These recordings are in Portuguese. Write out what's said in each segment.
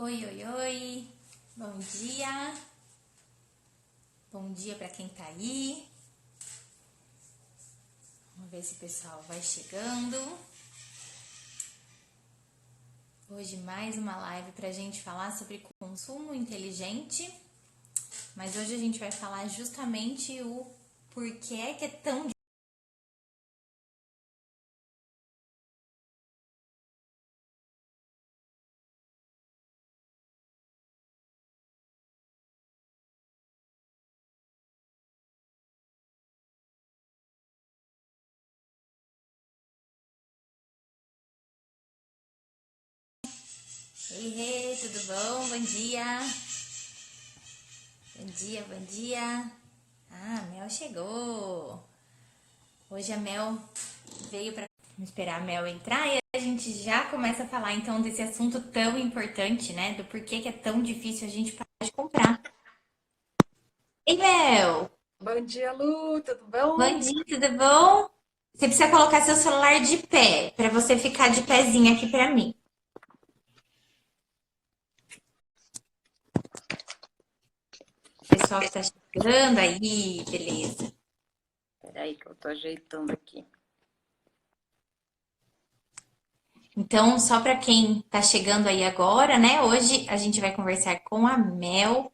Oi, oi, oi. Bom dia. Bom dia para quem tá aí. Vamos ver se o pessoal vai chegando. Hoje mais uma live pra gente falar sobre consumo inteligente. Mas hoje a gente vai falar justamente o porquê que é tão Ei, tudo bom? Bom dia. Bom dia, bom dia. Ah, a Mel chegou. Hoje a Mel veio para esperar a Mel entrar e a gente já começa a falar então desse assunto tão importante, né? Do porquê que é tão difícil a gente parar de comprar. Ei, Mel! Bom dia, Lu, tudo bom? Bom dia, tudo bom? Você precisa colocar seu celular de pé para você ficar de pezinho aqui para mim. Pessoal que tá chegando aí, beleza. Peraí que eu tô ajeitando aqui. Então, só para quem tá chegando aí agora, né? Hoje a gente vai conversar com a Mel.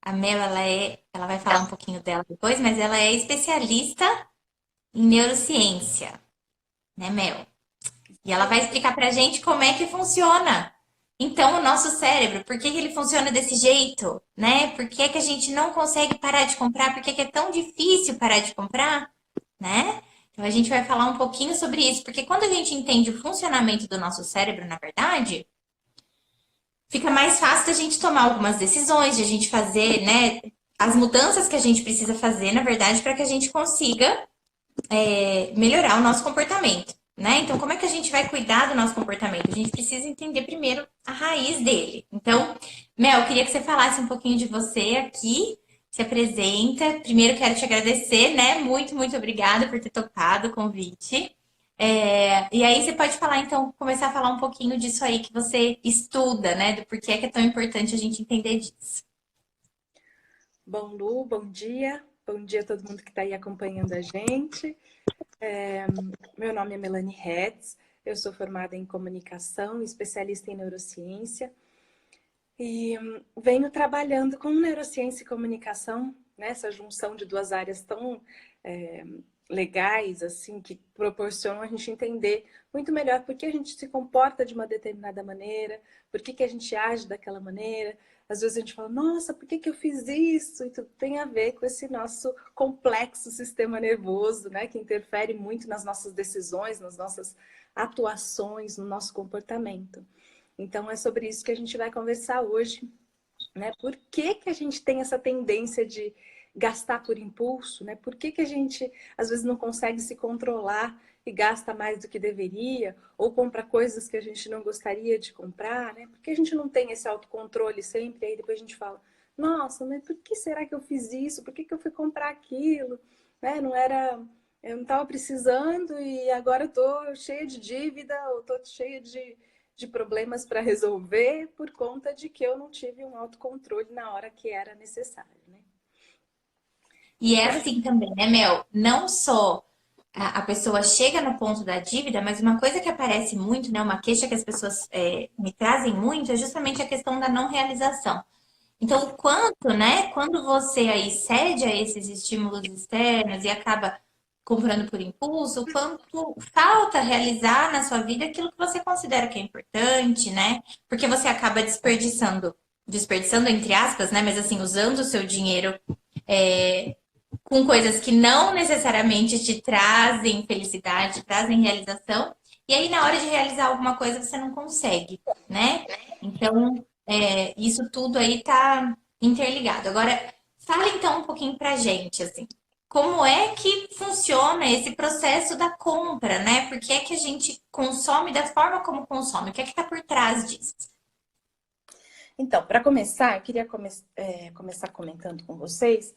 A Mel, ela vai falar um pouquinho dela depois, mas ela é especialista em neurociência, né, Mel? E ela vai explicar pra gente como é que funciona. Então, o nosso cérebro, por que que ele funciona desse jeito, né? Por que que a gente não consegue parar de comprar? Por que que é tão difícil parar de comprar, né? Então, a gente vai falar um pouquinho sobre isso, porque quando a gente entende o funcionamento do nosso cérebro, na verdade, fica mais fácil da gente tomar algumas decisões, de a gente fazer, né, as mudanças que a gente precisa fazer, na verdade, para que a gente consiga melhorar o nosso comportamento, né? Então, como é que a gente vai cuidar do nosso comportamento? A gente precisa entender primeiro a raiz dele. Então, Mel, eu queria que você falasse um pouquinho de você aqui, se apresenta. Primeiro, quero te agradecer, né? Muito, muito obrigada por ter topado o convite. E aí você pode falar, então, começar a falar um pouquinho disso aí que você estuda, né? Do porquê que é tão importante a gente entender disso. Bom, Lu, bom dia. Bom dia a todo mundo que está aí acompanhando a gente. Meu nome é Melanie Hetz, eu sou formada em comunicação, especialista em neurociência e venho trabalhando com neurociência e comunicação, né, essa junção de duas áreas tão é, legais, assim, que proporcionam a gente entender muito melhor por que a gente se comporta de uma determinada maneira, por que a gente age daquela maneira. Às vezes a gente fala, nossa, por que eu fiz isso? E tudo tem a ver com esse nosso complexo sistema nervoso, né, que interfere muito nas nossas decisões, nas nossas atuações, no nosso comportamento. Então é sobre isso que a gente vai conversar hoje, né? Por que que a gente tem essa tendência de gastar por impulso, né? Por que que a gente às vezes não consegue se controlar e gasta mais do que deveria, ou compra coisas que a gente não gostaria de comprar, né? Por que a gente não tem esse autocontrole sempre? Aí depois a gente fala, nossa, mas por que será que eu fiz isso? Por que que eu fui comprar aquilo? Né? Não era, eu não estava precisando e agora estou cheia de dívida, ou estou cheia de problemas para resolver por conta de que eu não tive um autocontrole na hora que era necessário, né? E é assim também, né, Mel? Não só a pessoa chega no ponto da dívida, mas uma coisa que aparece muito, né, uma queixa que as pessoas me trazem muito é justamente a questão da não realização. Então, o quanto, né, quando você aí cede a esses estímulos externos e acaba comprando por impulso, o quanto falta realizar na sua vida aquilo que você considera que é importante, né? Porque você acaba desperdiçando entre aspas, né, mas assim, usando o seu dinheiro com coisas que não necessariamente te trazem felicidade, trazem realização, e aí na hora de realizar alguma coisa você não consegue, né? Então, isso tudo aí tá interligado. Agora, fala então um pouquinho pra gente, assim, como é que funciona esse processo da compra, né? Por que é que a gente consome da forma como consome? O que é que tá por trás disso? Então, para começar, eu queria começar comentando com vocês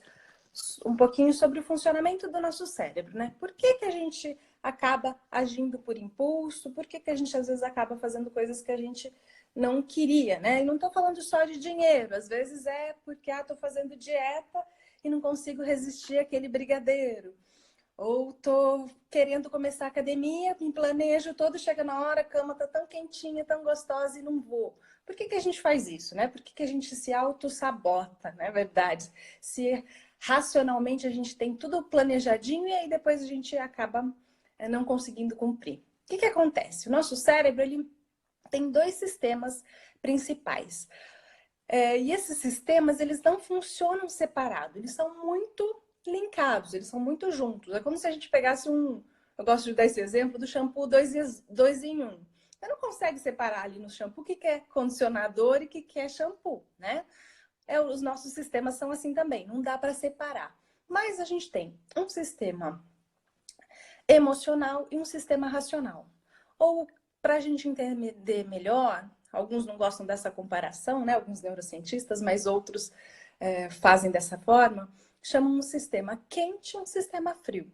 um pouquinho sobre o funcionamento do nosso cérebro, né? Por que que a gente acaba agindo por impulso? Por que que a gente às vezes acaba fazendo coisas que a gente não queria, né? E não estou falando só de dinheiro, às vezes é porque estou fazendo dieta e não consigo resistir àquele brigadeiro. Ou tô querendo começar a academia, me planejo todo, chega na hora, a cama tá tão quentinha, tão gostosa e não vou. Por que que a gente faz isso, né? Por que que a gente se auto-sabota, não é verdade? Se racionalmente a gente tem tudo planejadinho e aí depois a gente acaba não conseguindo cumprir. O que que acontece? O nosso cérebro, ele tem dois sistemas principais. E esses sistemas, eles não funcionam separados, eles são muito linkados, eles são muito juntos. É como se a gente pegasse eu gosto de dar esse exemplo do shampoo dois em um. Você não consegue separar ali no shampoo o que é condicionador e o que é shampoo, né? Os nossos sistemas são assim também, não dá para separar. Mas a gente tem um sistema emocional e um sistema racional. Ou, para a gente entender melhor, alguns não gostam dessa comparação, né? Alguns neurocientistas, mas outros fazem dessa forma, chamam um sistema quente e um sistema frio.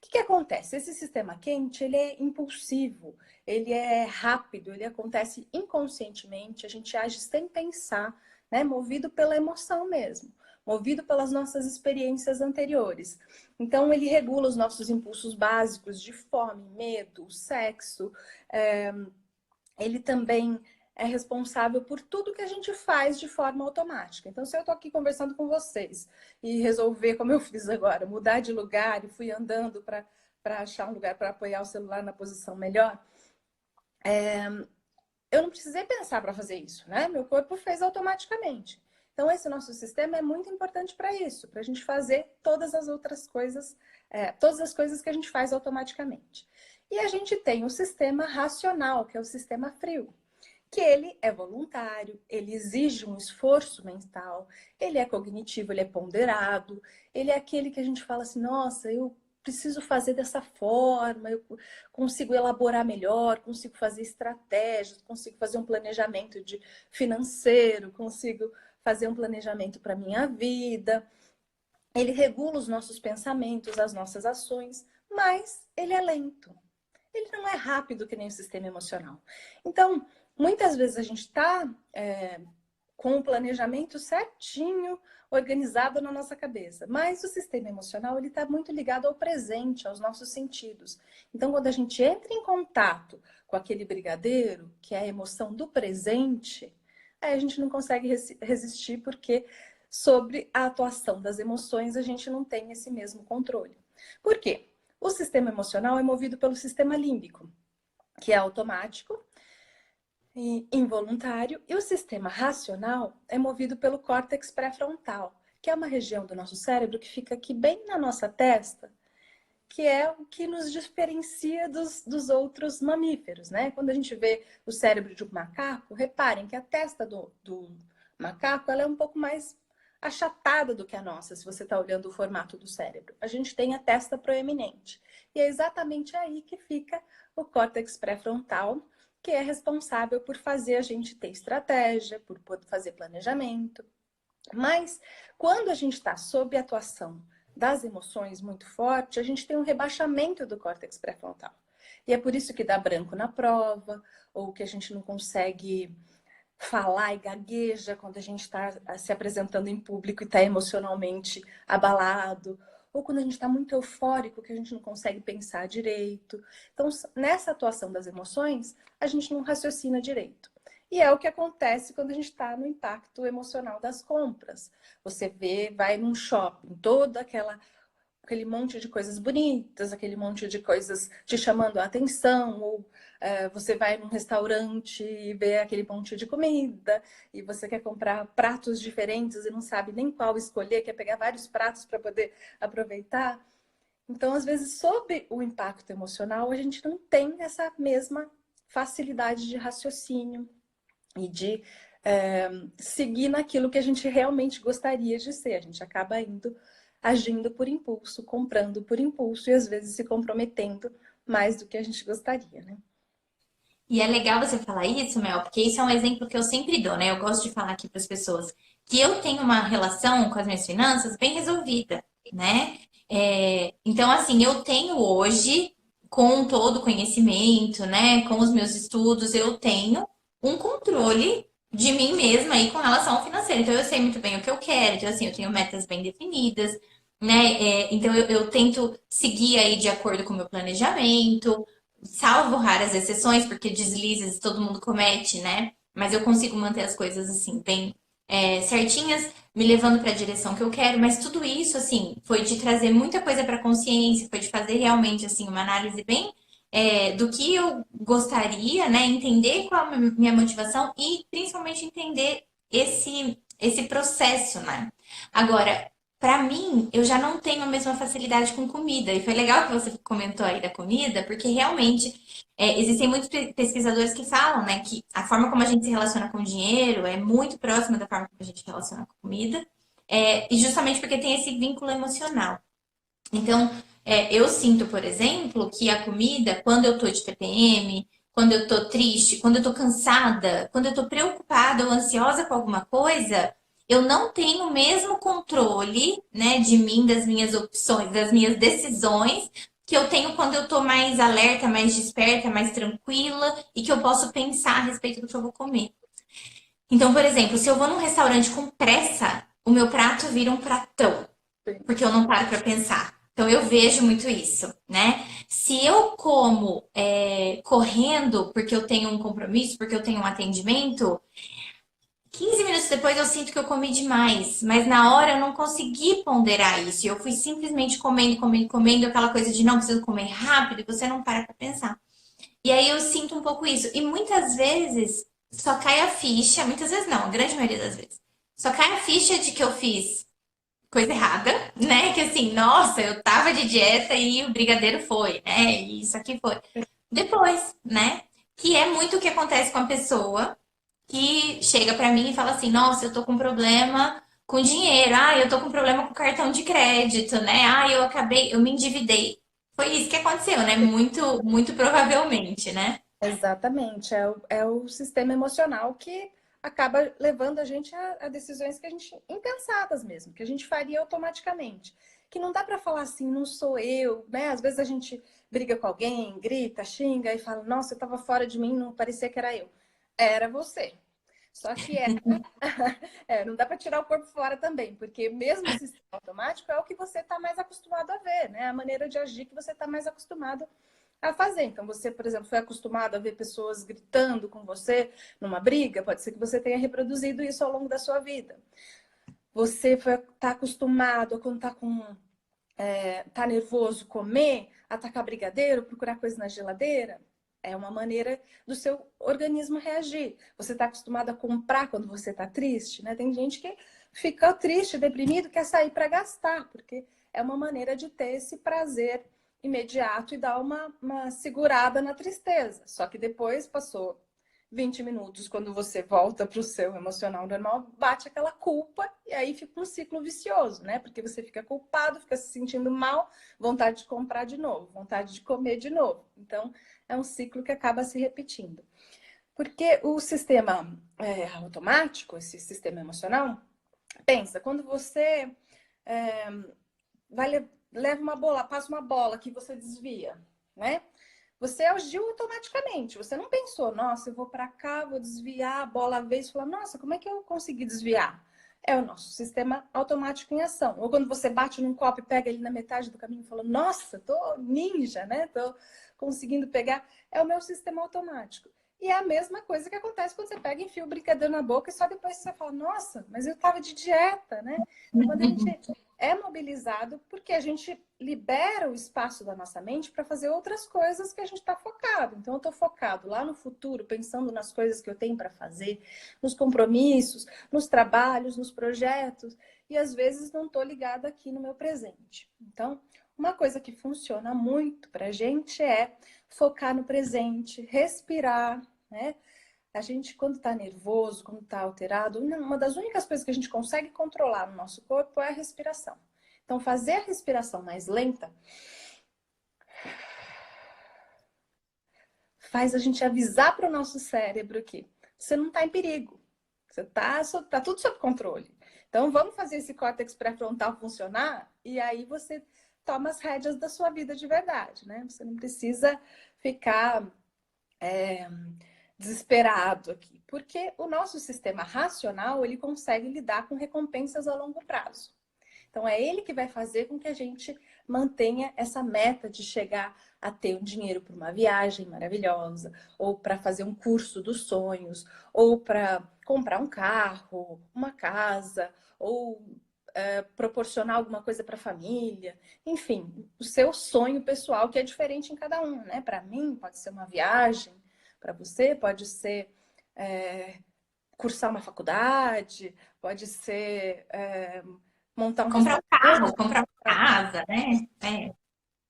O que acontece? Esse sistema quente, ele é impulsivo, ele é rápido, ele acontece inconscientemente, a gente age sem pensar, né? Movido pela emoção mesmo, movido pelas nossas experiências anteriores. Então, ele regula os nossos impulsos básicos de fome, medo, sexo. Ele também é responsável por tudo que a gente faz de forma automática. Então, se eu estou aqui conversando com vocês e resolver, como eu fiz agora, mudar de lugar e fui andando para achar um lugar para apoiar o celular na posição melhor, eu não precisei pensar para fazer isso, né? Meu corpo fez automaticamente. Então, esse nosso sistema é muito importante para isso, para a gente fazer todas as outras coisas, todas as coisas que a gente faz automaticamente. E a gente tem o sistema racional, que é o sistema frio, que ele é voluntário, ele exige um esforço mental, ele é cognitivo, ele é ponderado, ele é aquele que a gente fala assim, nossa, eu preciso fazer dessa forma, eu consigo elaborar melhor, consigo fazer estratégias, consigo fazer um planejamento financeiro, consigo fazer um planejamento para a minha vida. Ele regula os nossos pensamentos, as nossas ações, mas ele é lento. Ele não é rápido que nem o sistema emocional. Então, muitas vezes a gente está com o planejamento certinho, organizado na nossa cabeça. Mas o sistema emocional, ele está muito ligado ao presente, aos nossos sentidos. Então, quando a gente entra em contato com aquele brigadeiro, que é a emoção do presente, aí a gente não consegue resistir, porque sobre a atuação das emoções, a gente não tem esse mesmo controle. Por quê? O sistema emocional é movido pelo sistema límbico, que é automático e involuntário, e o sistema racional é movido pelo córtex pré-frontal, que é uma região do nosso cérebro que fica aqui bem na nossa testa, que é o que nos diferencia dos outros mamíferos, né? Quando a gente vê o cérebro de um macaco, reparem que a testa do macaco ela é um pouco mais achatada do que a nossa, se você está olhando o formato do cérebro. A gente tem a testa proeminente. E é exatamente aí que fica o córtex pré-frontal, que é responsável por fazer a gente ter estratégia, por poder fazer planejamento. Mas quando a gente está sob a atuação das emoções muito forte, a gente tem um rebaixamento do córtex pré-frontal. E é por isso que dá branco na prova, ou que a gente não consegue falar e gagueja quando a gente está se apresentando em público e está emocionalmente abalado, ou quando a gente está muito eufórico, que a gente não consegue pensar direito. Então, nessa atuação das emoções, a gente não raciocina direito. E é o que acontece quando a gente está no impacto emocional das compras. Você vai num shopping, aquele monte de coisas bonitas, aquele monte de coisas te chamando a atenção, ou você vai num restaurante e vê aquele monte de comida, e você quer comprar pratos diferentes e não sabe nem qual escolher, quer pegar vários pratos para poder aproveitar. Então, às vezes, sob o impacto emocional, a gente não tem essa mesma facilidade de raciocínio e de seguir naquilo que a gente realmente gostaria de ser. A gente acaba agindo por impulso, comprando por impulso e às vezes se comprometendo mais do que a gente gostaria, né? E é legal você falar isso, Mel, porque isso é um exemplo que eu sempre dou, né? Eu gosto de falar aqui para as pessoas que eu tenho uma relação com as minhas finanças bem resolvida, né? Então, assim, eu tenho hoje, com todo o conhecimento, né, com os meus estudos, eu tenho um controle de mim mesma aí com relação ao financeiro. Então eu sei muito bem o que eu quero, então assim, eu tenho metas bem definidas, né? Então eu tento seguir aí de acordo com o meu planejamento, salvo raras exceções, porque deslizes todo mundo comete, né? Mas eu consigo manter as coisas assim, bem certinhas, me levando para a direção que eu quero, mas tudo isso, assim, foi de trazer muita coisa para consciência, foi de fazer realmente, assim, uma análise bem do que eu gostaria, né? Entender qual é a minha motivação e principalmente entender esse processo, né? Agora, para mim, eu já não tenho a mesma facilidade com comida. E foi legal que você comentou aí da comida, porque realmente existem muitos pesquisadores que falam, né, que a forma como a gente se relaciona com o dinheiro é muito próxima da forma como a gente se relaciona com a comida, e justamente porque tem esse vínculo emocional. Então, eu sinto, por exemplo, que a comida, quando eu tô de TPM, quando eu tô triste, quando eu tô cansada, quando eu tô preocupada ou ansiosa com alguma coisa, eu não tenho o mesmo controle, né, de mim, das minhas opções, das minhas decisões, que eu tenho quando eu tô mais alerta, mais desperta, mais tranquila e que eu posso pensar a respeito do que eu vou comer. Então, por exemplo, se eu vou num restaurante com pressa, o meu prato vira um pratão porque eu não paro para pensar. Então eu vejo muito isso, né? Se eu como correndo porque eu tenho um compromisso, porque eu tenho um atendimento, 15 minutos depois eu sinto que eu comi demais, mas na hora eu não consegui ponderar isso. Eu fui simplesmente comendo, comendo, comendo, aquela coisa de não preciso comer rápido e você não para para pensar. E aí eu sinto um pouco isso. E muitas vezes só cai a ficha, muitas vezes não, a grande maioria das vezes. Só cai a ficha de que eu fiz coisa errada, né? Que assim, nossa, eu tava de dieta e o brigadeiro foi, né? E isso aqui foi. Depois, né? Que é muito o que acontece com a pessoa que chega pra mim e fala assim: nossa, eu tô com problema com dinheiro, ah, eu tô com problema com cartão de crédito, né? Ah, eu me endividei. Foi isso que aconteceu, né? Muito, muito provavelmente, né? Exatamente, é o sistema emocional que acaba levando a gente a decisões que a gente impensadas mesmo, que a gente faria automaticamente. Que não dá para falar assim, não sou eu, né? Às vezes a gente briga com alguém, grita, xinga e fala, nossa, eu estava fora de mim, não parecia que era eu. Era você. Só que não dá para tirar o corpo fora também, porque mesmo o sistema automático é o que você está mais acostumado a ver, né? A maneira de agir que você está mais acostumado a fazer. Então, você, por exemplo, foi acostumado a ver pessoas gritando com você numa briga, pode ser que você tenha reproduzido isso ao longo da sua vida. Você tá acostumado a quando tá nervoso comer, atacar brigadeiro, procurar coisa na geladeira. É uma maneira do seu organismo reagir. Você está acostumado a comprar quando você está triste, né? Tem gente que fica triste, deprimido, quer sair para gastar, porque é uma maneira de ter esse prazer imediato e dar uma segurada na tristeza. Só que depois passou 20 minutos, quando você volta para o seu emocional normal, bate aquela culpa e aí fica um ciclo vicioso, né? Porque você fica culpado, fica se sentindo mal, vontade de comprar de novo, vontade de comer de novo. Então, é um ciclo que acaba se repetindo. Porque o sistema automático, esse sistema emocional, pensa, quando você é, leva uma bola, passa uma bola que você desvia, né? Você agiu automaticamente. Você não pensou, nossa, eu vou para cá, vou desviar a bola a vez, falar, nossa, como é que eu consegui desviar? É o nosso sistema automático em ação. Ou quando você bate num copo e pega ele na metade do caminho e fala, nossa, tô ninja, né? Tô conseguindo pegar. É o meu sistema automático. E é a mesma coisa que acontece quando você pega e enfia o brincadeira na boca e só depois você fala, nossa, mas eu tava de dieta, né? Então, quando a gente é mobilizado porque a gente libera o espaço da nossa mente para fazer outras coisas que a gente está focado. Então, eu estou focado lá no futuro, pensando nas coisas que eu tenho para fazer, nos compromissos, nos trabalhos, nos projetos, e às vezes não estou ligada aqui no meu presente. Então, uma coisa que funciona muito para a gente é focar no presente, respirar, né? A gente, quando está nervoso, quando está alterado, uma das únicas coisas que a gente consegue controlar no nosso corpo é a respiração. Então, fazer a respiração mais lenta faz a gente avisar para o nosso cérebro que você não está em perigo. Você tá tudo sob controle. Então, vamos fazer esse córtex pré-frontal funcionar e aí você toma as rédeas da sua vida de verdade, né? Você não precisa ficar desesperado aqui? Porque o nosso sistema racional, ele consegue lidar com recompensas a longo prazo. Então, é ele que vai fazer com que a gente mantenha essa meta de chegar a ter um dinheiro para uma viagem maravilhosa, ou para fazer um curso dos sonhos, ou para comprar um carro, uma casa, ou proporcionar alguma coisa para a família. Enfim, o seu sonho pessoal que é diferente em cada um, né? Para mim, pode ser uma viagem, para você, pode ser cursar uma faculdade, pode ser montar um Comprar um restaurante. carro, comprar uma casa, né?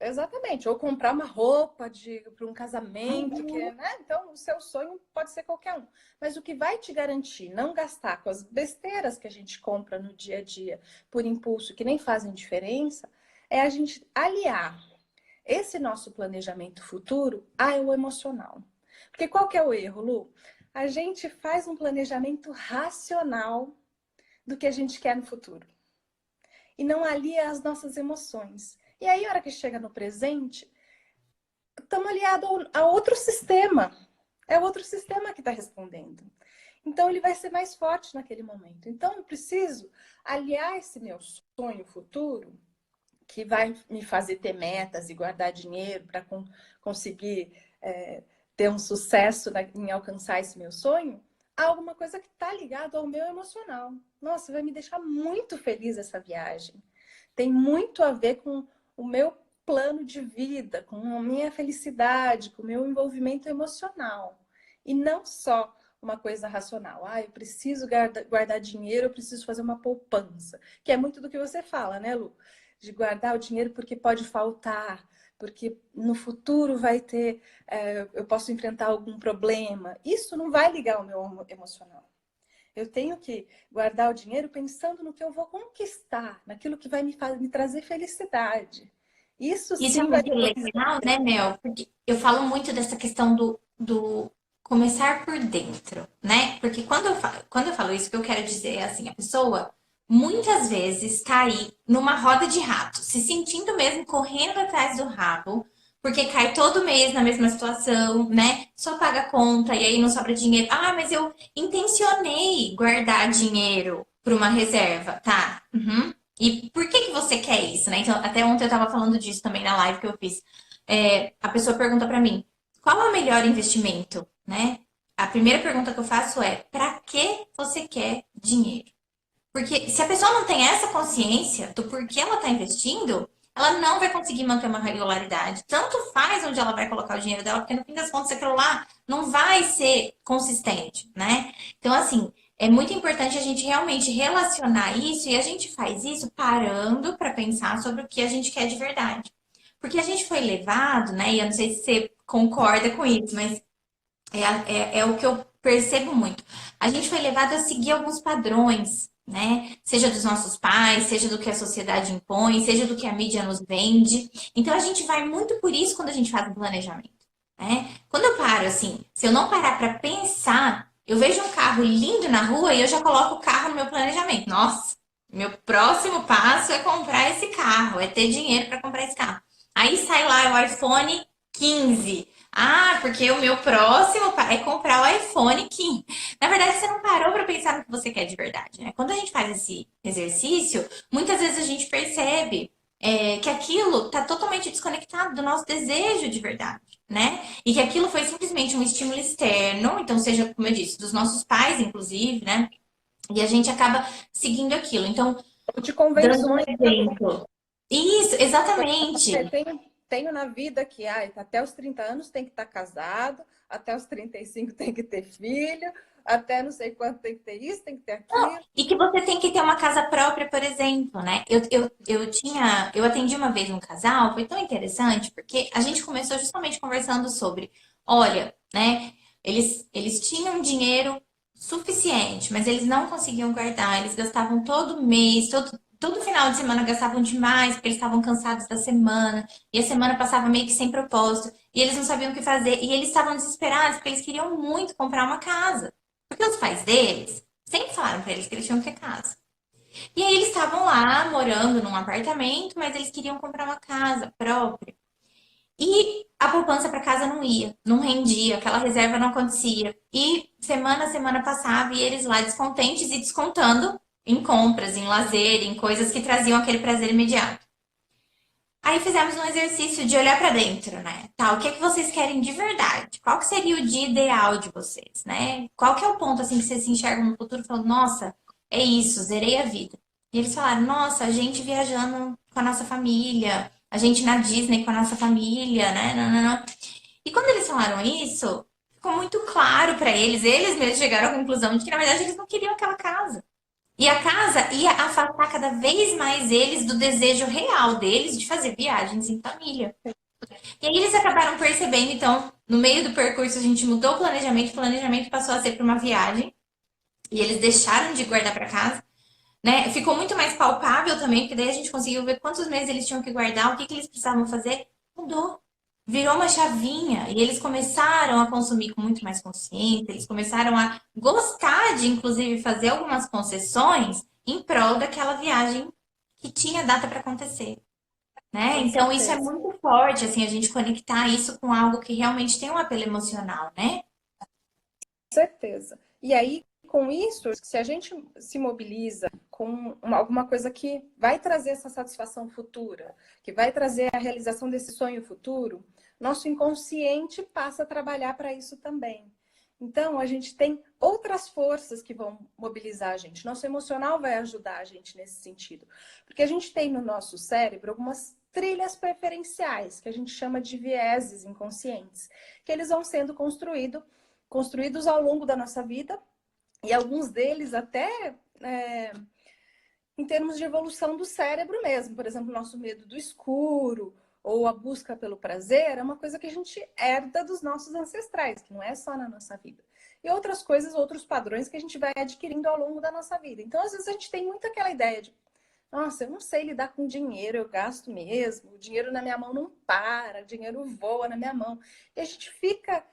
Exatamente, ou comprar uma roupa para um casamento, que é, né? Então, o seu sonho pode ser qualquer um. Mas o que vai te garantir não gastar com as besteiras que a gente compra no dia a dia por impulso, que nem fazem diferença, é a gente aliar esse nosso planejamento futuro ao emocional. Porque qual que é o erro, Lu? A gente faz um planejamento racional do que a gente quer no futuro e não alia as nossas emoções. E aí, a hora que chega no presente, estamos aliados a outro sistema. É o outro sistema que está respondendo. Então, ele vai ser mais forte naquele momento. Então, eu preciso aliar esse meu sonho futuro, que vai me fazer ter metas e guardar dinheiro para conseguir ter um sucesso em alcançar esse meu sonho, a alguma coisa que está ligado ao meu emocional. Nossa, vai me deixar muito feliz essa viagem. Tem muito a ver com o meu plano de vida, com a minha felicidade, com o meu envolvimento emocional. E não só uma coisa racional. Ah, eu preciso guardar dinheiro, eu preciso fazer uma poupança. Que é muito do que você fala, né, Lu? De guardar o dinheiro porque pode faltar, porque no futuro vai ter, eu posso enfrentar algum problema. Isso não vai ligar ao meu emocional. Eu tenho que guardar o dinheiro pensando no que eu vou conquistar, naquilo que vai me trazer felicidade. Isso Isso é sim vai muito depositar. legal, né, Mel? Porque eu falo muito dessa questão do começar por dentro, né? Porque quando eu falo isso, o que eu quero dizer é assim, a pessoa muitas vezes está aí numa roda de rato, se sentindo mesmo correndo atrás do rabo, porque cai todo mês na mesma situação, né? Só paga conta e aí não sobra dinheiro. Ah, mas eu intencionei guardar dinheiro para uma reserva, tá? Uhum. E por que que você quer isso, né? Então, até ontem eu tava falando disso também na live que eu fiz. A pessoa pergunta pra mim, qual é o melhor investimento, né? A primeira pergunta que eu faço é, pra que você quer dinheiro? Porque se a pessoa não tem essa consciência do porquê ela tá investindo, ela não vai conseguir manter uma regularidade. Tanto faz onde ela vai colocar o dinheiro dela, porque no fim das contas aquilo lá não vai ser consistente, né? Então, assim, é muito importante a gente realmente relacionar isso e a gente faz isso parando para pensar sobre o que a gente quer de verdade. Porque a gente foi levado, né? E eu não sei se você concorda com isso, mas é o que eu percebo muito. A gente foi levado a seguir alguns padrões, né? Seja dos nossos pais, seja do que a sociedade impõe, seja do que a mídia nos vende. Então a gente vai muito por isso quando a gente faz um planejamento, né? Quando eu paro assim, se eu não parar para pensar, eu vejo um carro lindo na rua e eu já coloco o carro no meu planejamento. Nossa, meu próximo passo é comprar esse carro, é ter dinheiro para comprar esse carro. Aí sai lá o iPhone 15. Ah, porque o meu próximo é comprar o iPhone 15. Na verdade, você não parou para pensar no que você quer de verdade, né? Quando a gente faz esse exercício, muitas vezes a gente percebe que aquilo está totalmente desconectado do nosso desejo de verdade, né? E que aquilo foi simplesmente um estímulo externo, então seja, como eu disse, dos nossos pais, inclusive, né? E a gente acaba seguindo aquilo. Então, De dando um convenções. exemplo. Isso, exatamente. Tenho na vida que até os 30 anos tem que estar casado, até os 35 tem que ter filho, até não sei quanto tem que ter isso, tem que ter aquilo. E que você tem que ter uma casa própria, por exemplo, né? Eu atendi uma vez um casal, foi tão interessante, porque a gente começou justamente conversando sobre, olha, né? Eles tinham dinheiro suficiente, mas eles não conseguiam guardar, eles gastavam todo mês, todo final de semana gastavam demais, porque eles estavam cansados da semana, e a semana passava meio que sem propósito, e eles não sabiam o que fazer, e eles estavam desesperados, porque eles queriam muito comprar uma casa. Porque os pais deles sempre falaram pra eles que eles tinham que ter casa. E aí eles estavam lá morando num apartamento, mas eles queriam comprar uma casa própria. E a poupança para casa não ia, não rendia, aquela reserva não acontecia. E semana a semana passava e eles lá descontentes e descontando em compras, em lazer, em coisas que traziam aquele prazer imediato. Aí fizemos um exercício de olhar para dentro, né? Tá, o que é que vocês querem de verdade? Qual que seria o dia ideal de vocês, né? Qual que é o ponto assim que vocês se enxergam no futuro e falam, nossa, é isso, zerei a vida. E eles falaram, nossa, a gente viajando com a nossa família, a gente na Disney com a nossa família, né? Não, não, não. E quando eles falaram isso, ficou muito claro para eles mesmos chegaram à conclusão de que na verdade eles não queriam aquela casa. E a casa ia afastar cada vez mais eles do desejo real deles de fazer viagens em família. E aí eles acabaram percebendo, então, no meio do percurso a gente mudou o planejamento passou a ser para uma viagem, e eles deixaram de guardar para casa, né? Ficou muito mais palpável também, porque daí a gente conseguiu ver quantos meses eles tinham que guardar, o que que eles precisavam fazer. Mudou. Virou uma chavinha e eles começaram a consumir com muito mais consciência, eles começaram a gostar de, inclusive, fazer algumas concessões em prol daquela viagem que tinha data para acontecer, né? Com Então isso é certeza. muito forte, assim, a gente conectar isso com algo que realmente tem um apelo emocional, né? Certeza. E aí, com isso, se a gente se mobiliza com alguma coisa que vai trazer essa satisfação futura, que vai trazer a realização desse sonho futuro, nosso inconsciente passa a trabalhar para isso também. Então, a gente tem outras forças que vão mobilizar a gente. Nosso emocional vai ajudar a gente nesse sentido. Porque a gente tem no nosso cérebro algumas trilhas preferenciais, que a gente chama de vieses inconscientes, que eles vão sendo construídos ao longo da nossa vida, e alguns deles até em termos de evolução do cérebro mesmo. Por exemplo, o nosso medo do escuro, ou a busca pelo prazer, é uma coisa que a gente herda dos nossos ancestrais, que não é só na nossa vida. E outras coisas, outros padrões que a gente vai adquirindo ao longo da nossa vida. Então, às vezes, a gente tem muito aquela ideia de nossa, eu não sei lidar com dinheiro, eu gasto mesmo, o dinheiro na minha mão não para, o dinheiro voa na minha mão. E a gente fica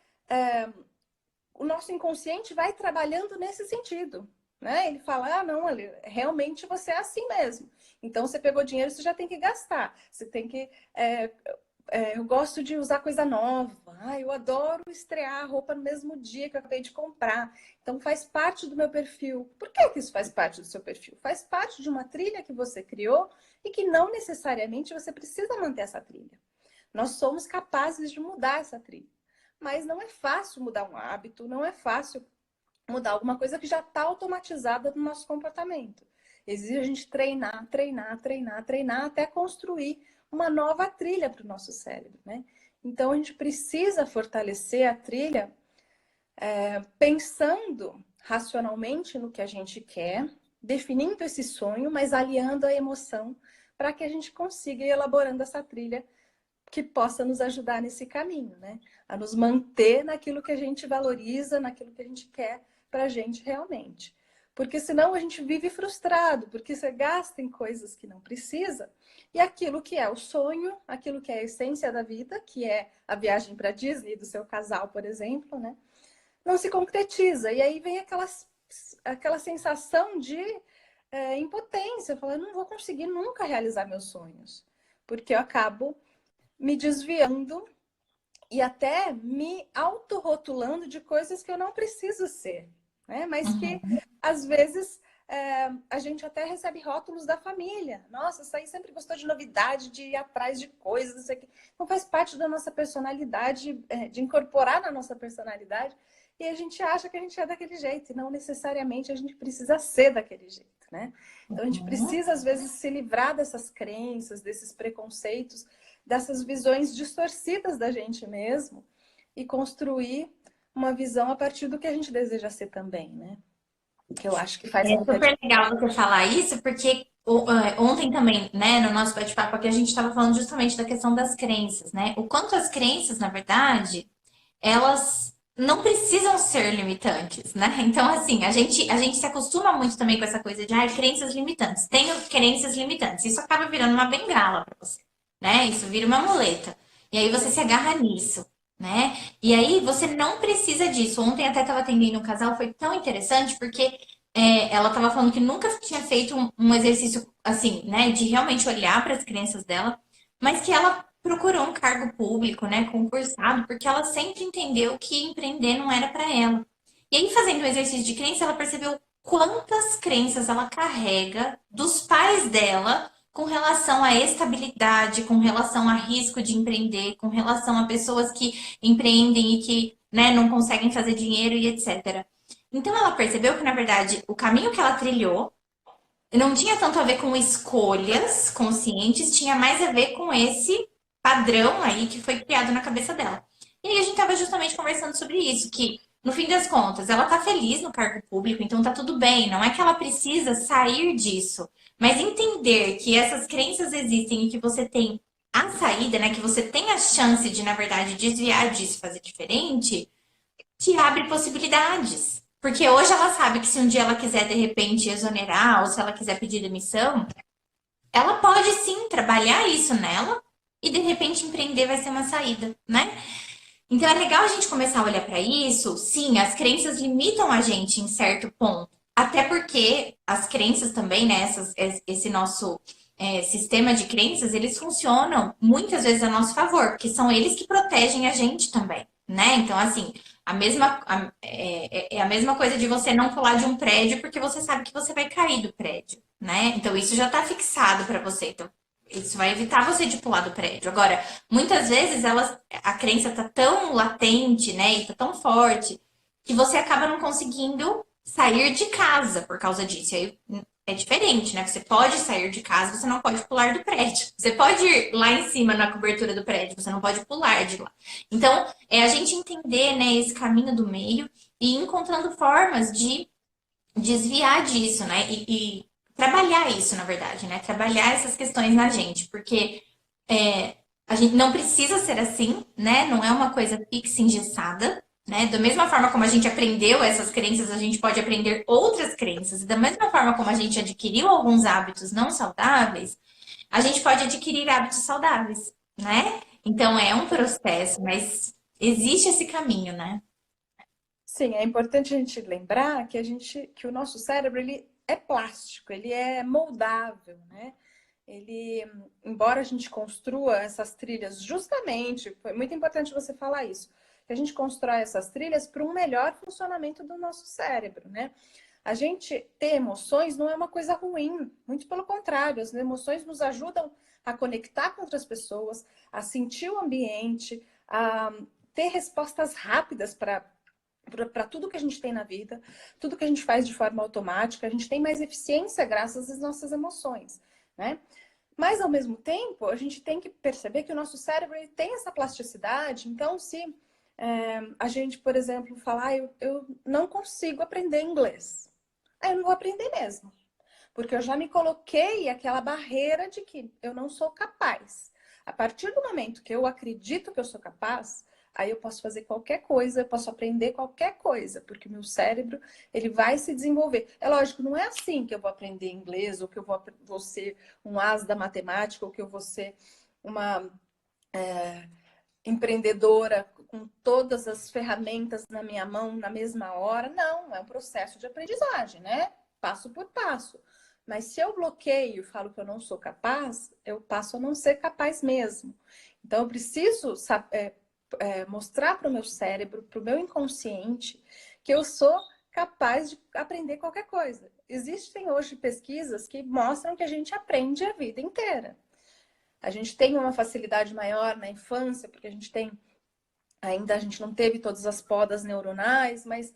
o nosso inconsciente vai trabalhando nesse sentido, né? Ele fala, ah, não, realmente você é assim mesmo. Então, você pegou dinheiro, você já tem que gastar. Você tem que... eu gosto de usar coisa nova. Ah, eu adoro estrear a roupa no mesmo dia que eu acabei de comprar. Então, faz parte do meu perfil. Por que que isso faz parte do seu perfil? Faz parte de uma trilha que você criou e que não necessariamente você precisa manter essa trilha. Nós somos capazes de mudar essa trilha. Mas não é fácil mudar um hábito, não é fácil mudar alguma coisa que já está automatizada no nosso comportamento. Exige a gente treinar, treinar, treinar, treinar até construir uma nova trilha para o nosso cérebro, né? Então a gente precisa fortalecer a trilha pensando racionalmente no que a gente quer, definindo esse sonho, mas aliando a emoção para que a gente consiga ir elaborando essa trilha que possa nos ajudar nesse caminho, né? A nos manter naquilo que a gente valoriza, naquilo que a gente quer para a gente realmente. Porque senão a gente vive frustrado, porque você gasta em coisas que não precisa, e aquilo que é o sonho, aquilo que é a essência da vida, que é a viagem para Disney do seu casal, por exemplo, né? Não se concretiza. E aí vem aquela sensação de impotência. Eu falo, eu não vou conseguir nunca realizar meus sonhos, porque eu acabo me desviando e até me autorrotulando de coisas que eu não preciso ser, né? Mas que, Uhum. às vezes, a gente até recebe rótulos da família. Nossa, isso aí sempre gostou de novidade, de ir atrás de coisas, isso aqui. Então, faz parte da nossa personalidade, de incorporar na nossa personalidade, e a gente acha que a gente é daquele jeito, e não necessariamente a gente precisa ser daquele jeito, né? Então, a gente Uhum. precisa, às vezes, se livrar dessas crenças, desses preconceitos, dessas visões distorcidas da gente mesmo e construir uma visão a partir do que a gente deseja ser também, né? Que eu acho que faz É muita super diferença. legal você falar isso, porque ontem também, né, no nosso bate-papo aqui, a gente estava falando justamente da questão das crenças, né? O quanto as crenças, na verdade, elas não precisam ser limitantes, né? Então, assim, a gente se acostuma muito também com essa coisa de, crenças limitantes. Tenho crenças limitantes. Isso acaba virando uma bengala para você, né? Isso vira uma muleta. E aí você se agarra nisso, né? E aí você não precisa disso. Ontem até estava atendendo um casal, foi tão interessante porque ela estava falando que nunca tinha feito um exercício assim, né? De realmente olhar para as crenças dela, mas que ela procurou um cargo público, né, concursado, porque ela sempre entendeu que empreender não era para ela. E aí, fazendo o exercício de crença, ela percebeu quantas crenças ela carrega dos pais dela com relação à estabilidade, com relação a risco de empreender, com relação a pessoas que empreendem e que, né, não conseguem fazer dinheiro e etc. Então ela percebeu que, na verdade, o caminho que ela trilhou não tinha tanto a ver com escolhas conscientes, tinha mais a ver com esse padrão aí que foi criado na cabeça dela. E aí a gente estava justamente conversando sobre isso, que no fim das contas ela tá feliz no cargo público, então tá tudo bem, não é que ela precisa sair disso, mas entender que essas crenças existem e que você tem a saída, né, que você tem a chance de, na verdade, desviar disso, fazer diferente, te abre possibilidades. Porque hoje ela sabe que se um dia ela quiser de repente exonerar ou se ela quiser pedir demissão, ela pode sim trabalhar isso nela e de repente empreender vai ser uma saída, né? Então é legal a gente começar a olhar para isso. Sim, as crenças limitam a gente em certo ponto. Até porque as crenças também, né? Esse nosso sistema de crenças, eles funcionam muitas vezes a nosso favor, porque são eles que protegem a gente também, né? Então, assim, é a mesma coisa de você não pular de um prédio porque você sabe que você vai cair do prédio, né? Então, isso já está fixado para você. Então, isso vai evitar você de pular do prédio. Agora, muitas vezes a crença tá tão latente, né? E tá tão forte que você acaba não conseguindo sair de casa por causa disso. E aí é diferente, né? Você pode sair de casa, você não pode pular do prédio. Você pode ir lá em cima na cobertura do prédio, você não pode pular de lá. Então, é a gente entender, né, esse caminho do meio e ir encontrando formas de desviar disso, né? E trabalhar isso, na verdade, né? Trabalhar essas questões na gente, porque a gente não precisa ser assim, né? Não é uma coisa fixa, engessada, né? Da mesma forma como a gente aprendeu essas crenças, a gente pode aprender outras crenças. E da mesma forma como a gente adquiriu alguns hábitos não saudáveis, a gente pode adquirir hábitos saudáveis, né? Então é um processo, mas existe esse caminho, né? Sim, é importante a gente lembrar que o nosso cérebro ele é plástico, ele é moldável, né? Ele, embora a gente construa essas trilhas, justamente, foi muito importante você falar isso, que a gente constrói essas trilhas para um melhor funcionamento do nosso cérebro, né? A gente ter emoções não é uma coisa ruim, muito pelo contrário, as emoções nos ajudam a conectar com outras pessoas, a sentir o ambiente, a ter respostas rápidas para tudo que a gente tem na vida, tudo que a gente faz de forma automática, a gente tem mais eficiência graças às nossas emoções, né? Mas, ao mesmo tempo, a gente tem que perceber que o nosso cérebro ele tem essa plasticidade. Então, se a gente, por exemplo, falar, eu não consigo aprender inglês, aí eu não vou aprender mesmo. Porque eu já me coloquei aquela barreira de que eu não sou capaz. A partir do momento que eu acredito que eu sou capaz, aí eu posso fazer qualquer coisa, eu posso aprender qualquer coisa, porque o meu cérebro, ele vai se desenvolver. É lógico, não é assim que eu vou aprender inglês, ou que eu vou ser um as da matemática, ou que eu vou ser uma empreendedora com todas as ferramentas na minha mão na mesma hora. Não, é um processo de aprendizagem, né? Passo por passo. Mas se eu bloqueio e falo que eu não sou capaz, eu passo a não ser capaz mesmo. Então, eu preciso mostrar para o meu cérebro, para o meu inconsciente, que eu sou capaz de aprender qualquer coisa. Existem hoje pesquisas que mostram que a gente aprende a vida inteira. A gente tem uma facilidade maior na infância, porque ainda a gente não teve todas as podas neuronais, mas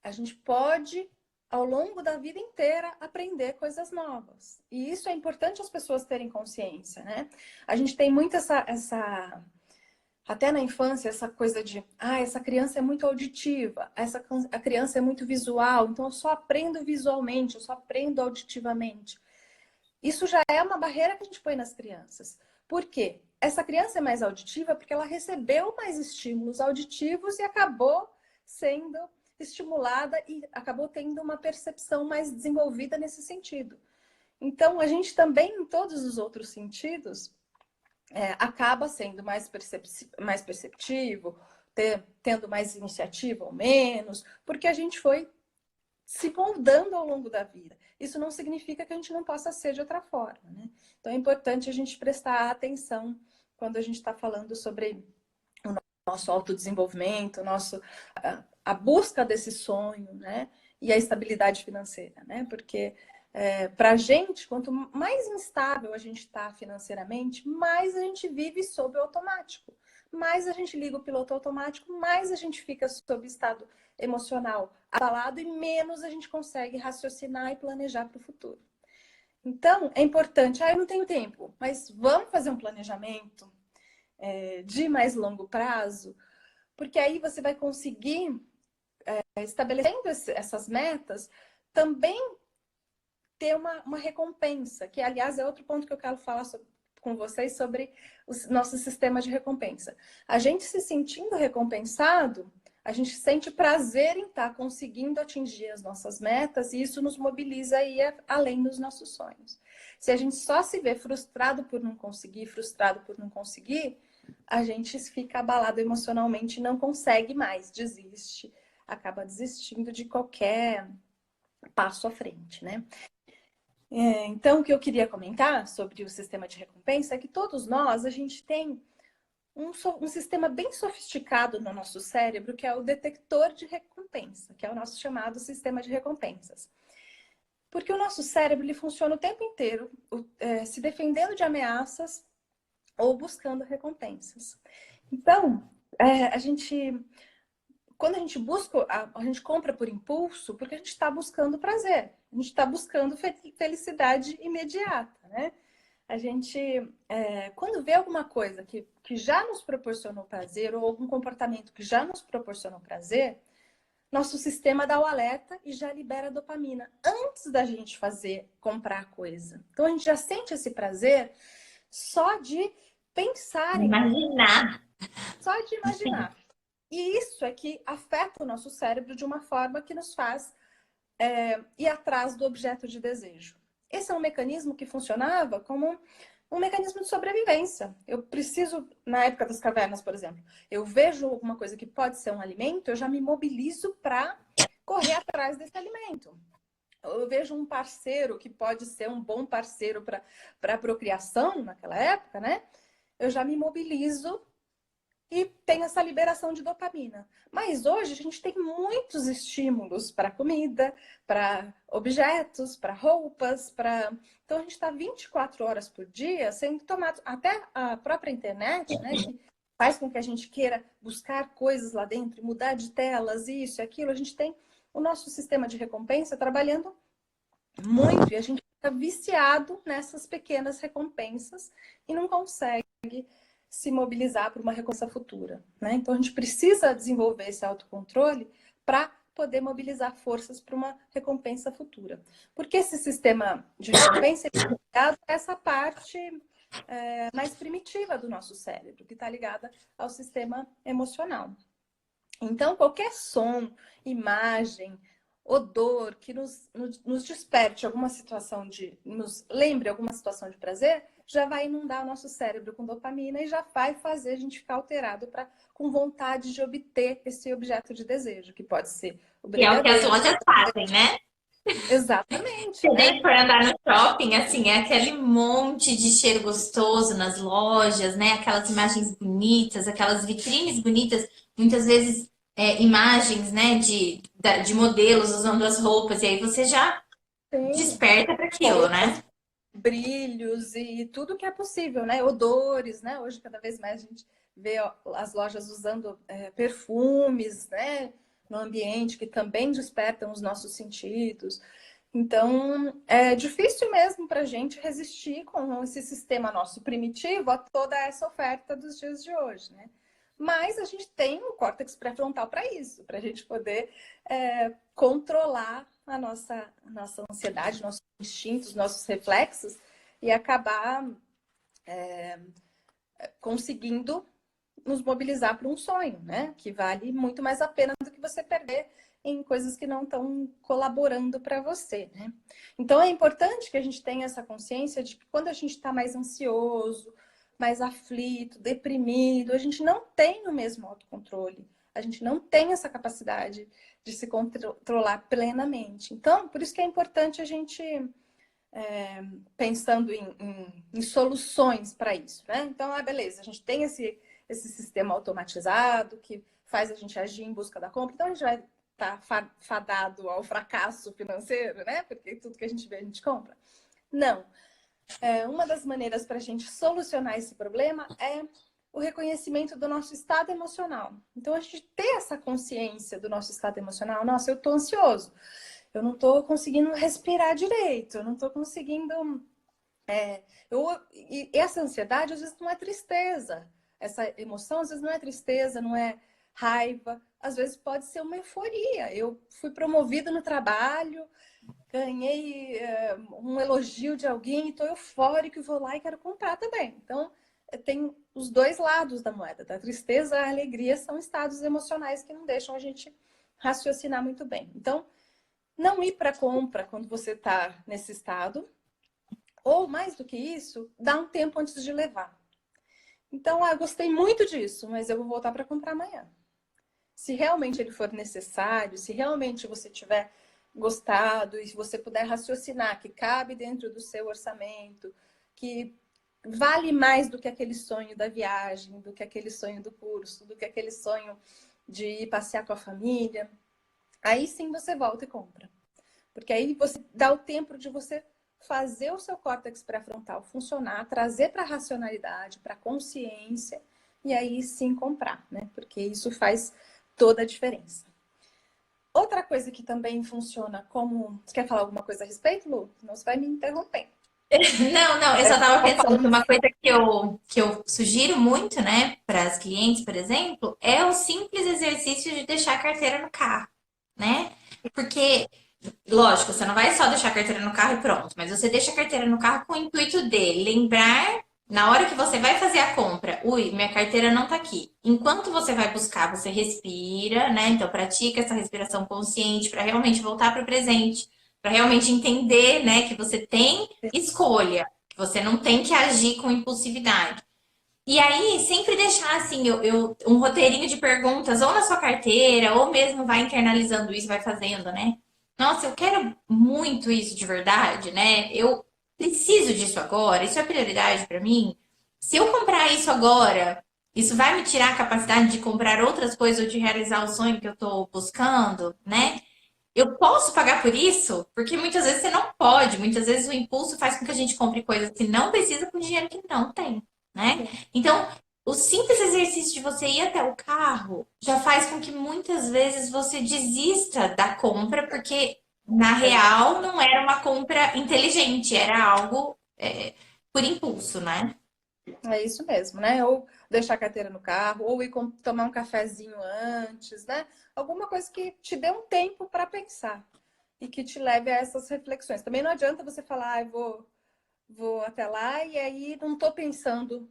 a gente pode, ao longo da vida inteira, aprender coisas novas. E isso é importante as pessoas terem consciência, né? A gente tem muito até na infância, essa coisa de, essa criança é muito auditiva, a criança é muito visual, então eu só aprendo visualmente, eu só aprendo auditivamente. Isso já é uma barreira que a gente põe nas crianças. Por quê? Essa criança é mais auditiva porque ela recebeu mais estímulos auditivos e acabou sendo estimulada e acabou tendo uma percepção mais desenvolvida nesse sentido. Então, a gente também, em todos os outros sentidos, acaba sendo mais perceptivo, tendo mais iniciativa ou menos, porque a gente foi se moldando ao longo da vida. Isso não significa que a gente não possa ser de outra forma, né? Então é importante a gente prestar atenção quando a gente está falando sobre o nosso autodesenvolvimento, a busca desse sonho, né? E a estabilidade financeira, né? Porque para a gente, quanto mais instável a gente está financeiramente, mais a gente vive sob o automático. Mais a gente liga o piloto automático, mais a gente fica sob estado emocional abalado e menos a gente consegue raciocinar e planejar para o futuro. Então, é importante, eu não tenho tempo, mas vamos fazer um planejamento de mais longo prazo, porque aí você vai conseguir, estabelecendo essas metas, também ter uma recompensa, que aliás é outro ponto que eu quero falar com vocês sobre o nosso sistema de recompensa. A gente se sentindo recompensado, a gente sente prazer em estar conseguindo atingir as nossas metas e isso nos mobiliza a ir além dos nossos sonhos. Se a gente só se vê frustrado por não conseguir, a gente fica abalado emocionalmente e não consegue mais, desiste, acaba desistindo de qualquer passo à frente, né? Então, o que eu queria comentar sobre o sistema de recompensa é que todos nós, a gente tem um sistema bem sofisticado no nosso cérebro, que é o detector de recompensa, que é o nosso chamado sistema de recompensas. Porque o nosso cérebro ele funciona o tempo inteiro se defendendo de ameaças ou buscando recompensas. Então, quando a gente busca, a gente compra por impulso, porque a gente está buscando prazer, a gente está buscando felicidade imediata, né? A gente, quando vê alguma coisa que já nos proporcionou prazer, ou algum comportamento que já nos proporcionou prazer, nosso sistema dá o alerta e já libera dopamina antes da gente comprar a coisa. Então a gente já sente esse prazer só de pensar em Imaginar. só de imaginar. E isso é que afeta o nosso cérebro de uma forma que nos faz ir atrás do objeto de desejo. Esse é um mecanismo que funcionava como um mecanismo de sobrevivência. Eu preciso, na época das cavernas, por exemplo, eu vejo alguma coisa que pode ser um alimento, eu já me mobilizo para correr atrás desse alimento. Eu vejo um parceiro que pode ser um bom parceiro para a procriação naquela época, né? Eu já me mobilizo e tem essa liberação de dopamina. Mas hoje a gente tem muitos estímulos para comida, para objetos, para roupas, Então a gente está 24 horas por dia sendo tomado. Até a própria internet, né? Que faz com que a gente queira buscar coisas lá dentro, mudar de telas, isso e aquilo. A gente tem o nosso sistema de recompensa trabalhando muito e a gente fica viciado nessas pequenas recompensas e não consegue se mobilizar para uma recompensa futura, né? Então a gente precisa desenvolver esse autocontrole para poder mobilizar forças para uma recompensa futura. Porque esse sistema de recompensa é ligado a essa parte mais primitiva do nosso cérebro, que está ligada ao sistema emocional. Então, qualquer som, imagem, odor que nos desperte alguma situação nos lembre alguma situação de prazer, já vai inundar o nosso cérebro com dopamina e já vai fazer a gente ficar alterado com vontade de obter esse objeto de desejo, que pode ser o Que é o que as brigadeiro. lojas fazem, né? Exatamente, Se né? daí for andar no shopping, assim, é aquele monte de cheiro gostoso nas lojas, né? Aquelas imagens bonitas, aquelas vitrines bonitas, muitas vezes imagens, né, de modelos usando as roupas, e aí você já Tem desperta para aquilo, roupas, né? brilhos e tudo que é possível, né? Odores, né? Hoje, cada vez mais a gente vê as lojas usando perfumes, né? No ambiente que também despertam os nossos sentidos. Então, é difícil mesmo para a gente resistir com esse sistema nosso primitivo a toda essa oferta dos dias de hoje, né? Mas a gente tem um córtex pré-frontal para isso, para a gente poder controlar a nossa ansiedade, nossos instintos, nossos reflexos e acabar conseguindo nos mobilizar para um sonho, né? Que vale muito mais a pena do que você perder em coisas que não estão colaborando para você, né? Então é importante que a gente tenha essa consciência de que quando a gente está mais ansioso, mais aflito, deprimido, a gente não tem o mesmo autocontrole, a gente não tem essa capacidade de se controlar plenamente. Então, por isso que é importante a gente pensando em soluções para isso, né? Então, beleza, a gente tem esse sistema automatizado que faz a gente agir em busca da compra, então a gente vai estar fadado ao fracasso financeiro, né? Porque tudo que a gente vê, a gente compra. Não. Uma das maneiras para a gente solucionar esse problema é o reconhecimento do nosso estado emocional. Então, a gente ter essa consciência do nosso estado emocional. Nossa, eu estou ansioso. Eu não estou conseguindo respirar direito. Eu não estou conseguindo... E essa ansiedade, às vezes, não é tristeza. Essa emoção, às vezes, não é tristeza, não é raiva. Às vezes, pode ser uma euforia. Eu fui promovido no trabalho, ganhei um elogio de alguém, estou eufórico e vou lá e quero comprar também. Então, tem os dois lados da moeda. Da tristeza à alegria são estados emocionais que não deixam a gente raciocinar muito bem. Então, não ir para compra quando você está nesse estado, ou mais do que isso, dá um tempo antes de levar. Então, gostei muito disso, mas eu vou voltar para comprar amanhã. Se realmente ele for necessário, se realmente você tiver gostado e se você puder raciocinar que cabe dentro do seu orçamento, que vale mais do que aquele sonho da viagem, do que aquele sonho do curso, do que aquele sonho de ir passear com a família, aí sim você volta e compra. Porque aí você dá o tempo de você fazer o seu córtex pré-frontal funcionar, trazer para a racionalidade, para a consciência, e aí sim comprar, né? Porque isso faz toda a diferença. Outra coisa que também funciona como... Você quer falar alguma coisa a respeito, Lu? Senão você vai me interromper. Não, não, eu só estava pensando que uma coisa que eu sugiro muito, né, para as clientes, por exemplo, é o simples exercício de deixar a carteira no carro, né? Porque, lógico, você não vai só deixar a carteira no carro e pronto, mas você deixa a carteira no carro com o intuito de lembrar, na hora que você vai fazer a compra, ui, minha carteira não tá aqui. Enquanto você vai buscar, você respira, né? Então, pratica essa respiração consciente para realmente voltar para o presente, para realmente entender, né, que você tem escolha, que você não tem que agir com impulsividade. E aí, sempre deixar assim, um roteirinho de perguntas, ou na sua carteira, ou mesmo vai internalizando isso, vai fazendo, né? Nossa, eu quero muito isso de verdade, né? Eu preciso disso agora, isso é prioridade para mim. Se eu comprar isso agora, isso vai me tirar a capacidade de comprar outras coisas ou de realizar o sonho que eu tô buscando, né? Eu posso pagar por isso? Porque muitas vezes você não pode, muitas vezes o impulso faz com que a gente compre coisas que não precisa com dinheiro que não tem, né? Então, o simples exercício de você ir até o carro já faz com que muitas vezes você desista da compra, porque na real não era uma compra inteligente, era algo por impulso, né? É isso mesmo, né? Ou deixar a carteira no carro, ou ir tomar um cafezinho antes, né? Alguma coisa que te dê um tempo para pensar e que te leve a essas reflexões. Também não adianta você falar, vou até lá e aí não estou pensando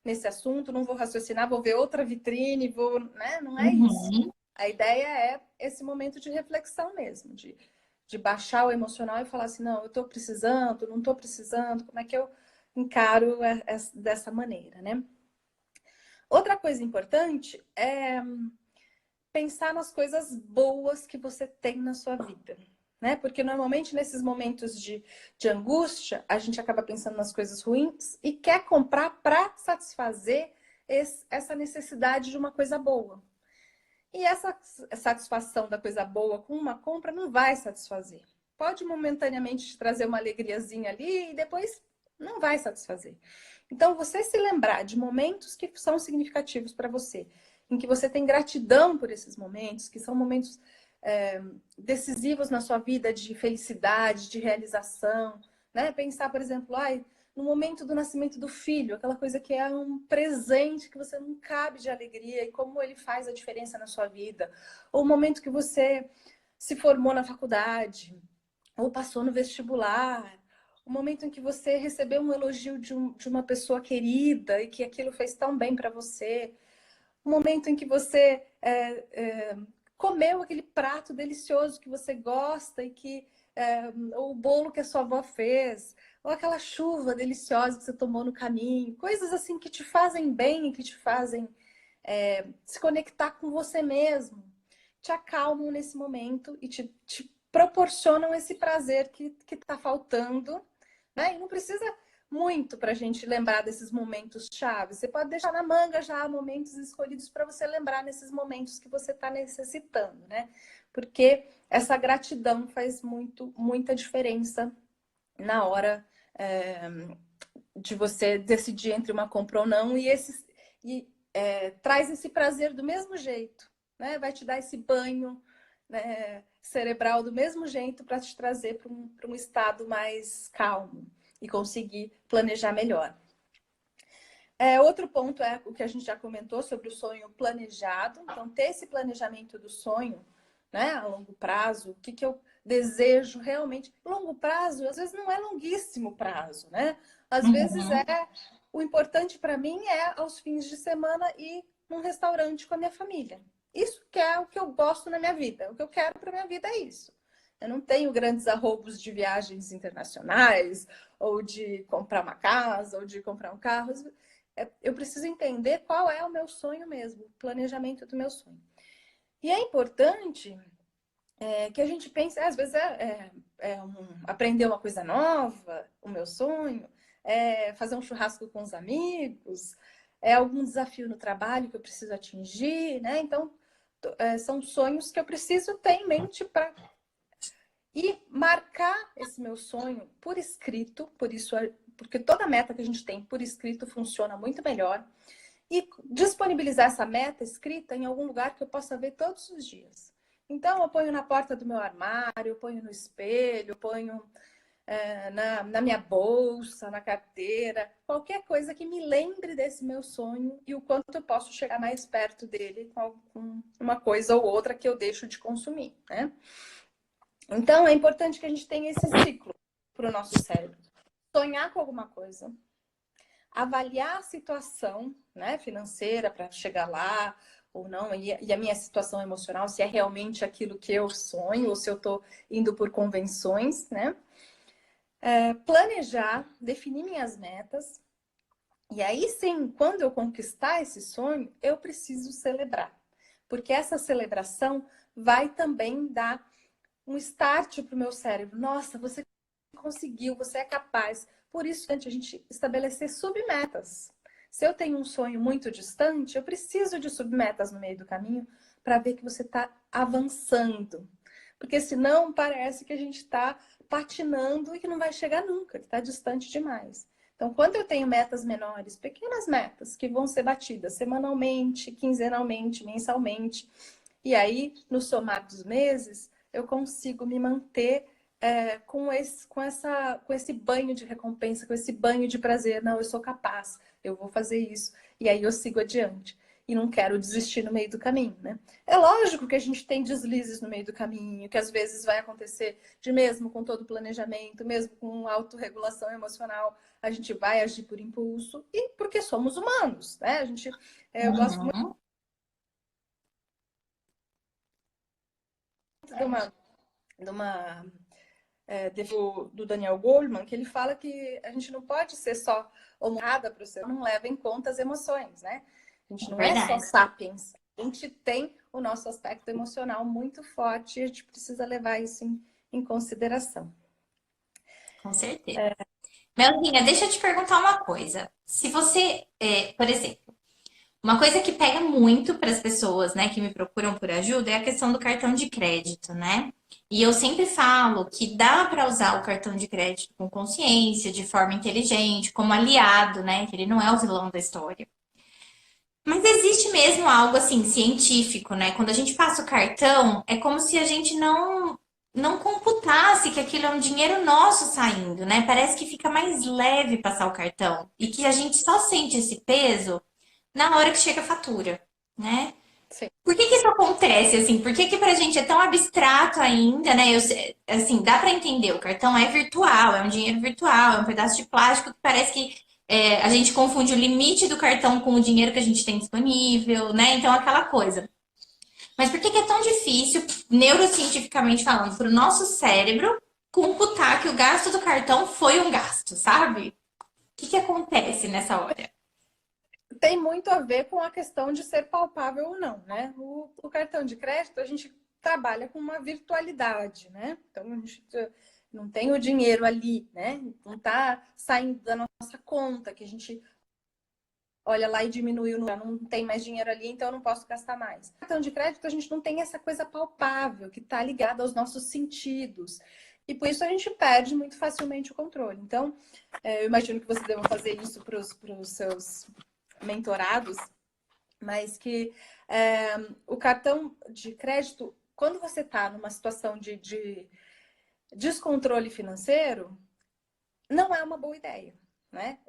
nesse assunto, não vou raciocinar, vou ver outra vitrine, né? Não é isso. Uhum. A ideia é esse momento de reflexão mesmo, de baixar o emocional e falar assim, não, eu estou precisando, não estou precisando, como é que eu encaro dessa maneira, né? Outra coisa importante é pensar nas coisas boas que você tem na sua vida, né? Porque normalmente nesses momentos de angústia, a gente acaba pensando nas coisas ruins e quer comprar para satisfazer essa necessidade de uma coisa boa. E essa satisfação da coisa boa com uma compra não vai satisfazer. Pode momentaneamente te trazer uma alegriazinha ali e depois não vai satisfazer. Então, você se lembrar de momentos que são significativos para você, em que você tem gratidão por esses momentos, que são momentos decisivos na sua vida de felicidade, de realização, né? Pensar, por exemplo, no momento do nascimento do filho, aquela coisa que é um presente que você não cabe de alegria e como ele faz a diferença na sua vida. Ou o momento que você se formou na faculdade, ou passou no vestibular, o momento em que você recebeu um elogio de uma pessoa querida e que aquilo fez tão bem para você, o momento em que você comeu aquele prato delicioso que você gosta e que ou o bolo que a sua avó fez, ou aquela chuva deliciosa que você tomou no caminho, coisas assim que te fazem bem, que te fazem se conectar com você mesmo, te acalmam nesse momento e te proporcionam esse prazer que está faltando, né? E não precisa muito para a gente lembrar desses momentos chaves. Você pode deixar na manga já momentos escolhidos para você lembrar nesses momentos que você está necessitando, né? Porque essa gratidão faz muita diferença na hora de você decidir entre uma compra ou não, traz esse prazer do mesmo jeito, né? Vai te dar esse banho, né, cerebral do mesmo jeito para te trazer para um estado mais calmo e conseguir planejar melhor. Outro ponto é o que a gente já comentou sobre o sonho planejado. Então, ter esse planejamento do sonho, né, a longo prazo, o que eu desejo realmente. Longo prazo, às vezes, não é longuíssimo prazo, né? Às vezes, Uhum. o importante para mim é, aos fins de semana, ir num restaurante com a minha família. Isso que é o que eu gosto na minha vida. O que eu quero para minha vida é isso. Eu não tenho grandes arrobos de viagens internacionais, ou de comprar uma casa, ou de comprar um carro. Eu preciso entender qual é o meu sonho mesmo, o planejamento do meu sonho. E é importante que a gente pense, às vezes, aprender uma coisa nova, o meu sonho, fazer um churrasco com os amigos, algum desafio no trabalho que eu preciso atingir, né? Então, são sonhos que eu preciso ter em mente para e marcar esse meu sonho por escrito, porque toda meta que a gente tem por escrito funciona muito melhor. E disponibilizar essa meta escrita em algum lugar que eu possa ver todos os dias. Então, eu ponho na porta do meu armário, eu ponho no espelho, eu ponho na minha bolsa, na carteira, qualquer coisa que me lembre desse meu sonho e o quanto eu posso chegar mais perto dele com uma coisa ou outra que eu deixo de consumir, né? Então, é importante que a gente tenha esse ciclo para o nosso cérebro. Sonhar com alguma coisa, avaliar a situação, né, financeira para chegar lá ou não, e a minha situação emocional, se é realmente aquilo que eu sonho ou se eu estou indo por convenções, né? Planejar, definir minhas metas. E aí sim, quando eu conquistar esse sonho, eu preciso celebrar. Porque essa celebração vai também dar um start para o meu cérebro. Nossa, você conseguiu, você é capaz. Por isso, a gente estabelecer submetas. Se eu tenho um sonho muito distante, eu preciso de submetas no meio do caminho para ver que você está avançando. Porque senão parece que a gente está patinando e que não vai chegar nunca, que está distante demais. Então, quando eu tenho metas menores, pequenas metas que vão ser batidas semanalmente, quinzenalmente, mensalmente, e aí, no somar dos meses, eu consigo me manter com esse banho de recompensa, com esse banho de prazer. Não, eu sou capaz, eu vou fazer isso. E aí eu sigo adiante. E não quero desistir no meio do caminho, né? É lógico que a gente tem deslizes no meio do caminho, que às vezes vai acontecer de mesmo com todo o planejamento, mesmo com autorregulação emocional, a gente vai agir por impulso e porque somos humanos, né? Eu gosto muito Uhum. do Daniel Goleman, que ele fala que a gente não pode ser só honrada para o ser, não leva em conta as emoções, né? A gente É não é só verdade, sapiens, a gente tem o nosso aspecto emocional muito forte e a gente precisa levar isso em consideração. com certeza. Melzinha, deixa eu te perguntar uma coisa. Se você, por exemplo, uma coisa que pega muito para as pessoas, né, que me procuram por ajuda é a questão do cartão de crédito, né? E eu sempre falo que dá para usar o cartão de crédito com consciência, de forma inteligente, como aliado, né? Que ele não é o vilão da história. Mas existe mesmo algo assim científico, né? Quando a gente passa o cartão, é como se a gente não computasse que aquilo é um dinheiro nosso saindo, né? Parece que fica mais leve passar o cartão e que a gente só sente esse peso na hora que chega a fatura, né? Sim. Por que que isso acontece, assim? Por que que pra gente é tão abstrato ainda, né? Assim, dá pra entender, o cartão é virtual, é um dinheiro virtual, é um pedaço de plástico que parece que a gente confunde o limite do cartão com o dinheiro que a gente tem disponível, né? Então, aquela coisa. Mas por que que é tão difícil, neurocientificamente falando, pro nosso cérebro computar que o gasto do cartão foi um gasto, sabe? O que que acontece nessa hora? Tem muito a ver com a questão de ser palpável ou não, né? O cartão de crédito, a gente trabalha com uma virtualidade, né? Então, a gente não tem o dinheiro ali, né? Não está saindo da nossa conta, que a gente olha lá e diminuiu, não tem mais dinheiro ali, então eu não posso gastar mais. Cartão de crédito, a gente não tem essa coisa palpável, que está ligada aos nossos sentidos. E por isso a gente perde muito facilmente o controle. Então, eu imagino que você deva fazer isso para os seus mentorados, mas que o cartão de crédito, quando você está numa situação de descontrole financeiro, não é uma boa ideia, né?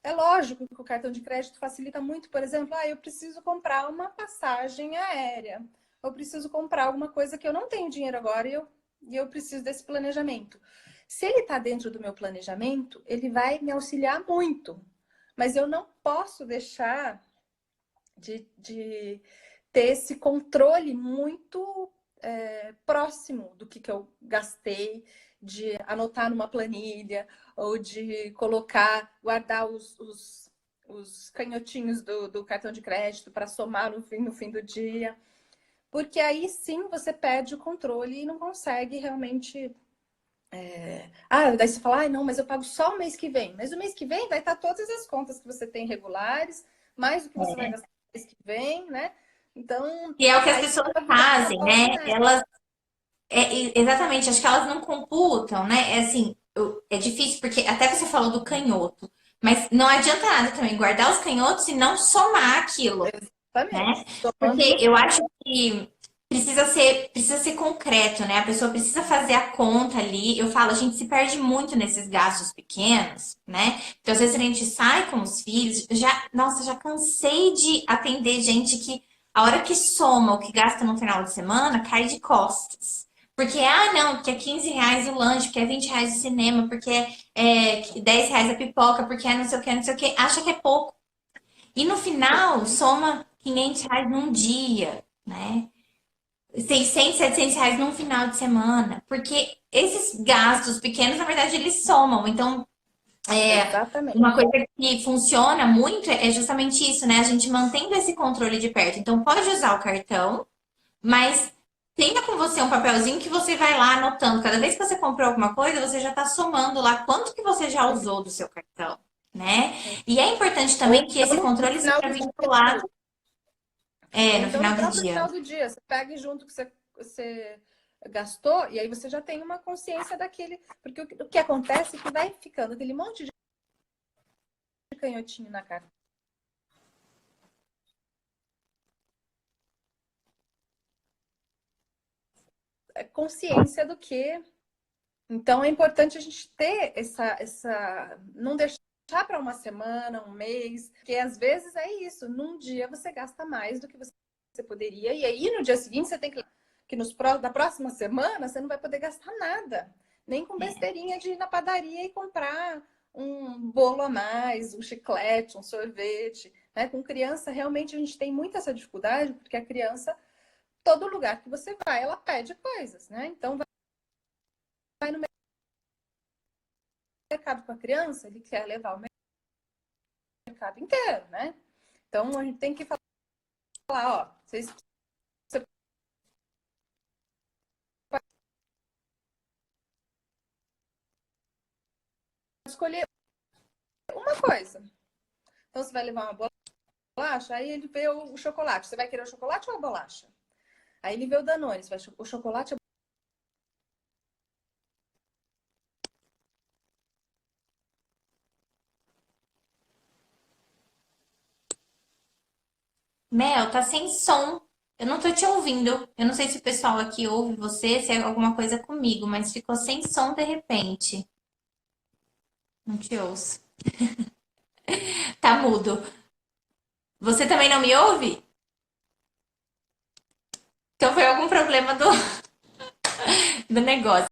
É lógico que o cartão de crédito facilita muito, por exemplo, eu preciso comprar uma passagem aérea, eu preciso comprar alguma coisa que eu não tenho dinheiro agora e eu preciso desse planejamento. Se ele está dentro do meu planejamento, ele vai me auxiliar muito, mas eu não posso deixar de ter esse controle muito próximo do que eu gastei, de anotar numa planilha, ou de colocar, guardar os canhotinhos do cartão de crédito para somar no fim do dia. Porque aí sim você perde o controle e não consegue realmente. Daí você fala, não, mas eu pago só o mês que vem. Mas o mês que vem vai estar todas as contas que você tem regulares, mais o que você vai gastar no mês que vem, né? Então, E é o que as aí pessoas a vida fica fazem, bola de né? neve. Elas, exatamente, acho que elas não computam, né? É assim, é difícil, porque até você falou do canhoto, mas não adianta nada também guardar os canhotos e não somar aquilo, né? Exatamente. Porque Tomando no eu final. acho que precisa ser concreto, né? A pessoa precisa fazer a conta ali. Eu falo, a gente se perde muito nesses gastos pequenos, né? Então, às vezes a gente sai com os filhos, nossa, já cansei de atender gente que a hora que soma o que gasta no final de semana, cai de costas. Porque, não, porque é R$ 15 o lanche, porque é R$ 20 o cinema, porque é R$ 10 a pipoca, porque é não sei o que, não sei o que, acha que é pouco. E no final, soma R$ 500 num dia, né? 600, R$ 700 num final de semana. Porque esses gastos pequenos, na verdade, eles somam. Então, Exatamente. uma coisa que funciona muito é justamente isso, né? A gente mantendo esse controle de perto. Então, pode usar o cartão, mas tenha com você um papelzinho que você vai lá anotando. Cada vez que você comprou alguma coisa, você já está somando lá quanto que você já usou do seu cartão, né? E é importante Ou também que esse então, no controle final seja do dia, vinculado, ou no então no final do próprio dia. final do dia, você pega junto que você gastou, e aí você já tem uma consciência daquele. Porque o que acontece é que vai ficando aquele monte de canhotinho na cara. É consciência do que. Então é importante a gente ter não deixar para uma semana, um mês, porque às vezes é isso. Num dia você gasta mais do que você poderia, e aí no dia seguinte você tem que da próxima semana você não vai poder gastar nada, nem com besteirinha de ir na padaria e comprar um bolo a mais, um chiclete, um sorvete, né? Com criança, realmente a gente tem muito essa dificuldade, porque a criança, todo lugar que você vai, ela pede coisas, né? Então vai no mercado com a criança, ele quer levar o mercado inteiro, né? Então a gente tem que falar, você pode escolher uma coisa. Então você vai levar uma bolacha, aí ele vê o chocolate. Você vai querer o chocolate ou a bolacha? Aí ele vê o Danone, o chocolate. Mel, tá sem som. Eu não tô te ouvindo. Eu não sei se o pessoal aqui ouve você, se é alguma coisa comigo, mas ficou sem som de repente. Não te ouço. Tá mudo. Você também não me ouve? Então foi algum problema do negócio.